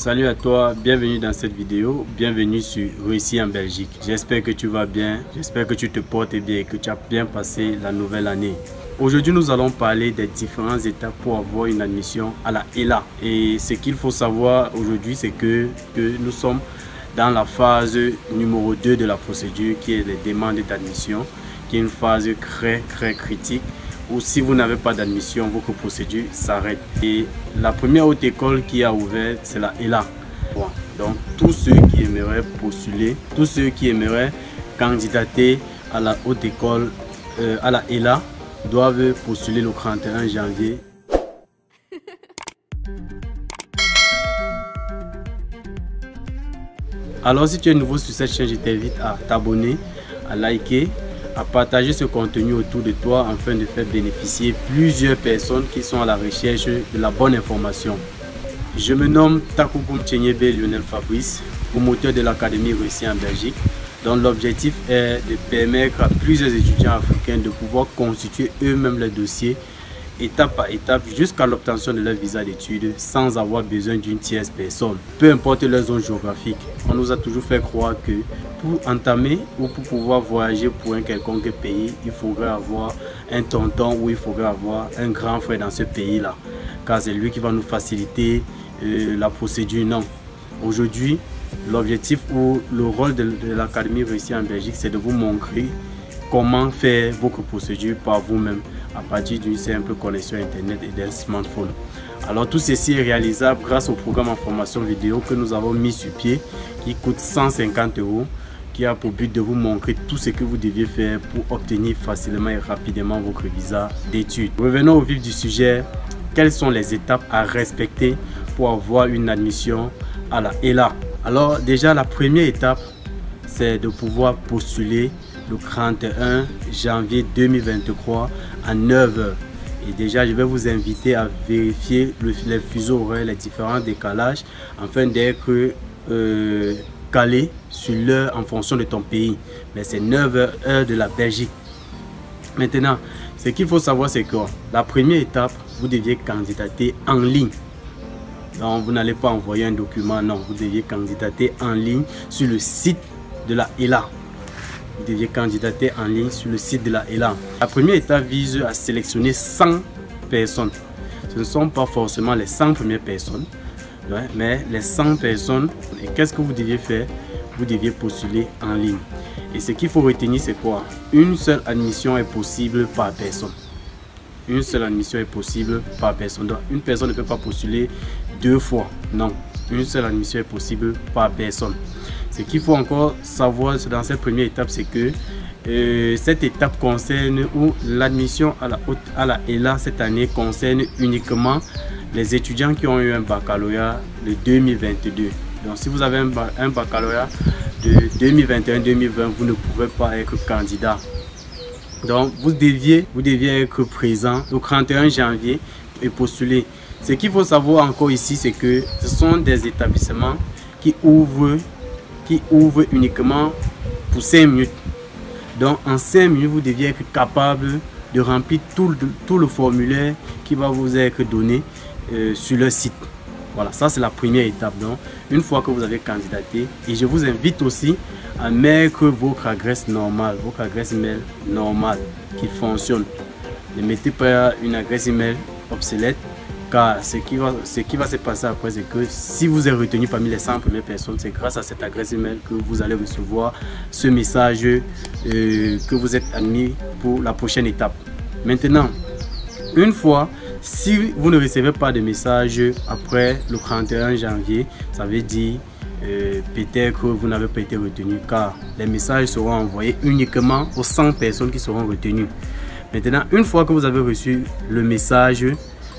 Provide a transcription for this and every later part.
Salut à toi, bienvenue dans cette vidéo, bienvenue sur Réussir en Belgique. J'espère que tu vas bien, j'espère que tu te portes bien et que tu as bien passé la nouvelle année. Aujourd'hui, nous allons parler des différentes étapes pour avoir une admission à la ELA. Et ce qu'il faut savoir aujourd'hui, c'est que nous sommes dans la phase numéro 2 de la procédure qui est les demandes d'admission, qui est une phase très critique. Ou si vous n'avez pas d'admission, votre procédure s'arrête. Et la première haute école qui a ouvert, c'est la ELA. Donc tous ceux qui aimeraient postuler, tous ceux qui aimeraient candidater à la haute école, à la ELA, doivent postuler le 31 janvier. Alors si tu es nouveau sur cette chaîne, je t'invite à t'abonner, à liker, à partager ce contenu autour de toi afin de faire bénéficier plusieurs personnes qui sont à la recherche de la bonne information. Je me nomme Takoukoum Tchenyebe Lionel Fabrice, promoteur de l'Académie Réussir en Belgique, dont l'objectif est de permettre à plusieurs étudiants africains de pouvoir constituer eux-mêmes les dossiers étape par étape jusqu'à l'obtention de leur visa d'études sans avoir besoin d'une tierce personne. Peu importe leur zone géographique, on nous a toujours fait croire que pour entamer ou pour pouvoir voyager pour un quelconque pays, il faudrait avoir un tonton ou il faudrait avoir un grand frère dans ce pays-là, car c'est lui qui va nous faciliter la procédure. Non. Aujourd'hui, l'objectif ou le rôle de l'Académie Réussir en Belgique, c'est de vous montrer comment faire votre procédure par vous-même à partir d'une simple connexion internet et d'un smartphone. Alors tout ceci est réalisable grâce au programme en formation vidéo que nous avons mis sur pied, qui coûte 150 €, qui a pour but de vous montrer tout ce que vous deviez faire pour obtenir facilement et rapidement votre visa d'études. Revenons au vif du sujet. Quelles sont les étapes à respecter pour avoir une admission à la ELA? Alors déjà, la première étape, c'est de pouvoir postuler le 31 janvier 2023 à 9 h. Et déjà, je vais vous inviter à vérifier les fuseaux horaires, les différents décalages, afin d'être calé sur l'heure en fonction de ton pays. Mais c'est 9 h heure de la Belgique. Maintenant, ce qu'il faut savoir, c'est que la première étape, vous deviez candidater en ligne. Donc, vous n'allez pas envoyer un document, non, vous deviez candidater en ligne sur le site de la ELA. Vous deviez candidater en ligne sur le site de la ELA. La première étape vise à sélectionner 100 personnes. Ce ne sont pas forcément les 100 premières personnes, mais les 100 personnes. Et qu'est-ce que vous deviez faire? Vous deviez postuler en ligne. Et ce qu'il faut retenir, c'est quoi? Une seule admission est possible par personne. Une seule admission est possible par personne. Donc, une personne ne peut pas postuler deux fois. Non, une seule admission est possible par personne. Ce qu'il faut encore savoir dans cette première étape, c'est que cette étape concerne, ou l'admission à la ELA cette année concerne uniquement les étudiants qui ont eu un baccalauréat de 2022. Donc si vous avez un baccalauréat de 2021-2020, vous ne pouvez pas être candidat. Donc vous deviez être présent le 31 janvier et postuler. Ce qu'il faut savoir encore ici, c'est que ce sont des établissements qui ouvrent uniquement pour 5 minutes. Donc en 5 minutes, vous deviez être capable de remplir tout le formulaire qui va vous être donné sur le site. Voilà, ça c'est la première étape. Donc une fois que vous avez candidaté, et je vous invite aussi à mettre votre adresse normale, votre adresse email normale qui fonctionne. Ne mettez pas une adresse email obsolète, car ce qui va se passer après, c'est que si vous êtes retenu parmi les 100 premières personnes, c'est grâce à cette adresse email que vous allez recevoir ce message que vous êtes admis pour la prochaine étape. Maintenant, une fois, si vous ne recevez pas de message après le 31 janvier, ça veut dire peut-être que vous n'avez pas été retenu, car les messages seront envoyés uniquement aux 100 personnes qui seront retenues. Maintenant, une fois que vous avez reçu le message,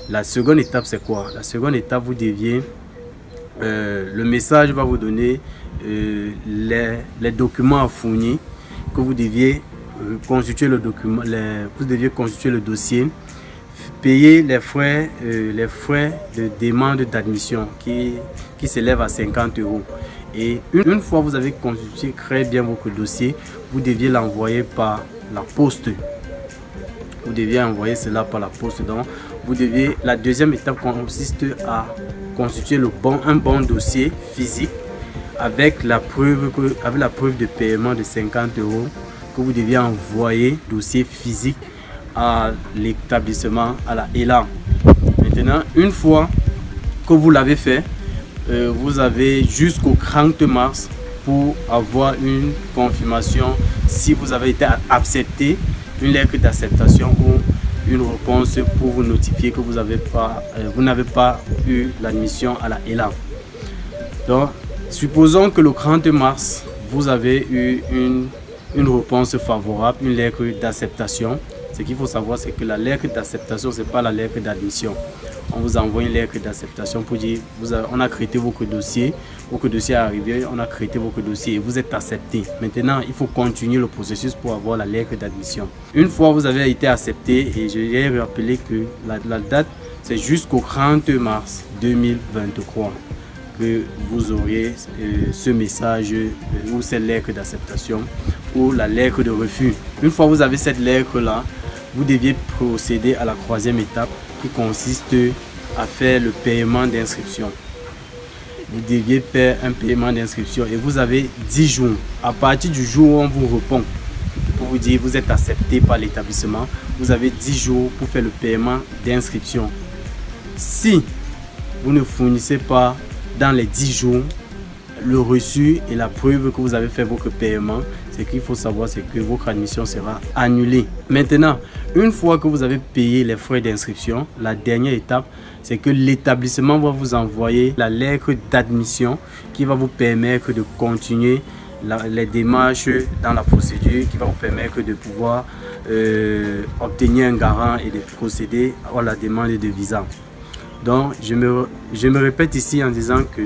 la seconde étape, c'est quoi? La seconde étape, vous deviez, le message va vous donner les documents à fournir, que vous deviez constituer le document, vous deviez constituer le dossier, payer les frais de demande d'admission qui s'élèvent à 50 €. Et une fois que vous avez constitué très bien votre dossier, vous deviez l'envoyer par la poste. Vous deviez envoyer cela par la poste. Donc, vous deviez, la deuxième étape consiste à constituer un bon dossier physique avec la preuve de paiement de 50 € que vous deviez envoyer, dossier physique à l'établissement, à la ELA. Maintenant, une fois que vous l'avez fait, vous avez jusqu'au 30 mars pour avoir une confirmation si vous avez été accepté, une lettre d'acceptation ou une réponse pour vous notifier que vous n'avez pas eu l'admission à la ELA. Donc, supposons que le 30 mars, vous avez eu une réponse favorable, une lettre d'acceptation. Ce qu'il faut savoir, c'est que la lettre d'acceptation, ce n'est pas la lettre d'admission. On vous envoie une lettre d'acceptation pour dire on a traité votre dossier est arrivé, on a traité votre dossier et vous êtes accepté. Maintenant, il faut continuer le processus pour avoir la lettre d'admission. Une fois vous avez été accepté, et je vais rappeler que la date, c'est jusqu'au 30 mars 2023 que vous aurez ce message ou cette lettre d'acceptation ou la lettre de refus. Une fois vous avez cette lettre-là, vous deviez procéder à la troisième étape qui consiste à faire le paiement d'inscription. Vous deviez faire un paiement d'inscription et vous avez 10 jours. À partir du jour où on vous répond pour vous dire vous êtes accepté par l'établissement, vous avez 10 jours pour faire le paiement d'inscription. Si vous ne fournissez pas dans les 10 jours le reçu et la preuve que vous avez fait votre paiement, ce qu'il faut savoir, c'est que votre admission sera annulée. Maintenant, une fois que vous avez payé les frais d'inscription, la dernière étape, c'est que l'établissement va vous envoyer la lettre d'admission qui va vous permettre de continuer les démarches dans la procédure, qui va vous permettre de pouvoir obtenir un garant et de procéder à la demande de visa. Donc, je me répète ici en disant que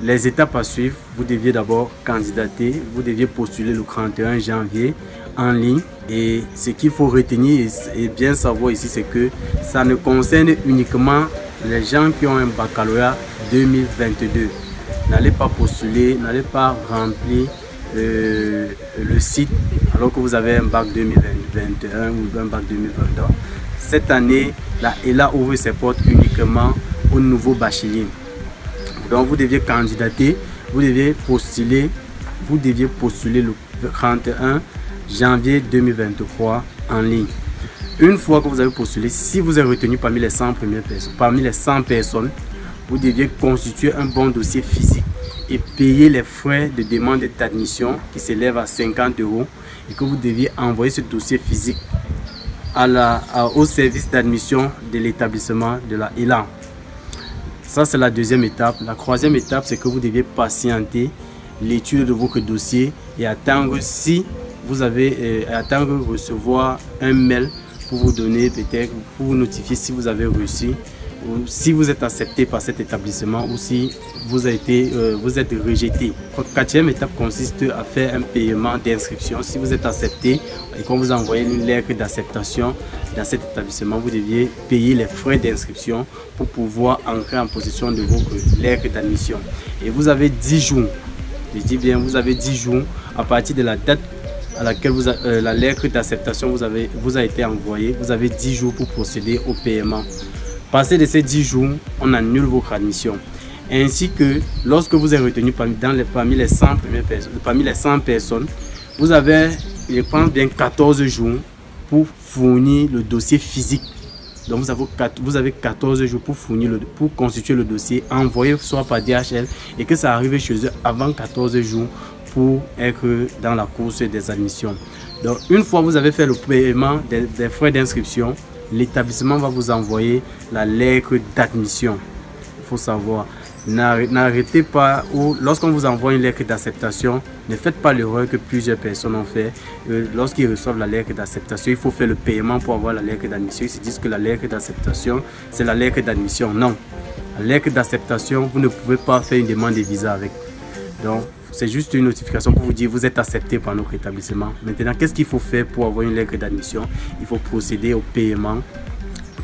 les étapes à suivre, vous deviez d'abord candidater, vous deviez postuler le 31 janvier en ligne. Et ce qu'il faut retenir et bien savoir ici, c'est que ça ne concerne uniquement les gens qui ont un baccalauréat 2022. N'allez pas postuler, n'allez pas remplir le site alors que vous avez un bac 2021 ou un bac 2022. Cette année, la ELA ouvre ses portes uniquement aux nouveaux bacheliers. Donc vous deviez candidater, vous deviez postuler le 31 janvier 2023 en ligne. Une fois que vous avez postulé, si vous êtes retenu parmi les 100 premières personnes, parmi les 100 personnes, vous deviez constituer un bon dossier physique et payer les frais de demande d'admission qui s'élèvent à 50 € et que vous deviez envoyer ce dossier physique au service d'admission de l'établissement de la ELA. Ça, c'est la deuxième étape. La troisième étape, c'est que vous deviez patienter l'étude de votre dossier et attendre attendre recevoir un mail pour vous donner peut-être, pour vous notifier si vous avez reçu ou si vous êtes accepté par cet établissement ou si vous êtes rejeté. La quatrième étape consiste à faire un paiement d'inscription. Si vous êtes accepté et qu'on vous envoie une lettre d'acceptation dans cet établissement, vous deviez payer les frais d'inscription pour pouvoir entrer en possession de votre lettre d'admission. Et vous avez 10 jours, je dis bien, vous avez 10 jours à partir de la date à laquelle la lettre d'acceptation vous a été envoyée. Vous avez 10 jours pour procéder au paiement. Passé de ces 10 jours, on annule votre admission. Ainsi que lorsque vous êtes retenu parmi les 100 premières personnes, parmi les 100 personnes, vous avez, je pense bien, 14 jours pour fournir le dossier physique. Donc vous avez 14 jours pour constituer le dossier, envoyer soit par DHL et que ça arrive chez eux avant 14 jours pour être dans la course des admissions. Donc une fois que vous avez fait le paiement des frais d'inscription, l'établissement va vous envoyer la lettre d'admission. Il faut savoir, n'arrêtez pas, ou lorsqu'on vous envoie une lettre d'acceptation, ne faites pas l'erreur que plusieurs personnes ont fait. Lorsqu'ils reçoivent la lettre d'acceptation, il faut faire le paiement pour avoir la lettre d'admission. Ils se disent que la lettre d'acceptation, c'est la lettre d'admission. Non, la lettre d'acceptation, vous ne pouvez pas faire une demande de visa avec. Donc, c'est juste une notification pour vous dire vous êtes accepté par notre établissement. Maintenant, qu'est-ce qu'il faut faire pour avoir une lettre d'admission? Il faut procéder au paiement,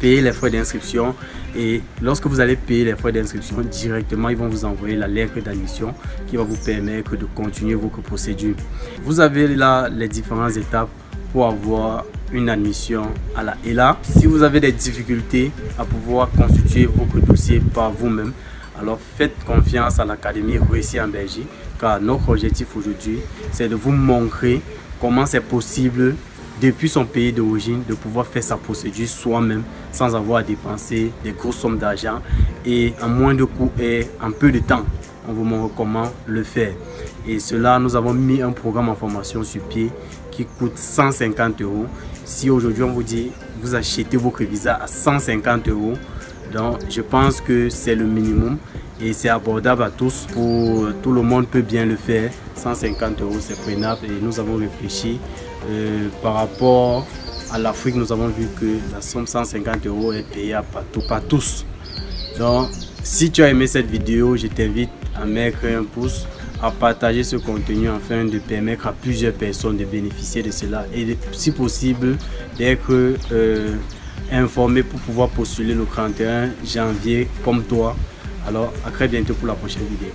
payer les frais d'inscription. Et lorsque vous allez payer les frais d'inscription, directement, ils vont vous envoyer la lettre d'admission qui va vous permettre de continuer votre procédure. Vous avez là les différentes étapes pour avoir une admission à la ELA. Si vous avez des difficultés à pouvoir constituer votre dossier par vous-même, alors faites confiance à l'Académie Réussir en Belgique, car notre objectif aujourd'hui, c'est de vous montrer comment c'est possible depuis son pays d'origine de pouvoir faire sa procédure soi-même sans avoir à dépenser des grosses sommes d'argent et en moins de coûts et en peu de temps. On vous montre comment le faire. Et cela, nous avons mis un programme en formation sur pied qui coûte 150 €. Si aujourd'hui on vous dit vous achetez votre visa à 150 €, donc je pense que c'est le minimum et c'est abordable à tous. Pour tout le monde peut bien le faire. 150 € c'est prenable et nous avons réfléchi par rapport à l'Afrique. Nous avons vu que la somme 150 € est payable par tous. Donc si tu as aimé cette vidéo, je t'invite à mettre un pouce, à partager ce contenu afin de permettre à plusieurs personnes de bénéficier de cela et si possible d'être informé pour pouvoir postuler le 31 janvier comme toi. Alors à très bientôt pour la prochaine vidéo.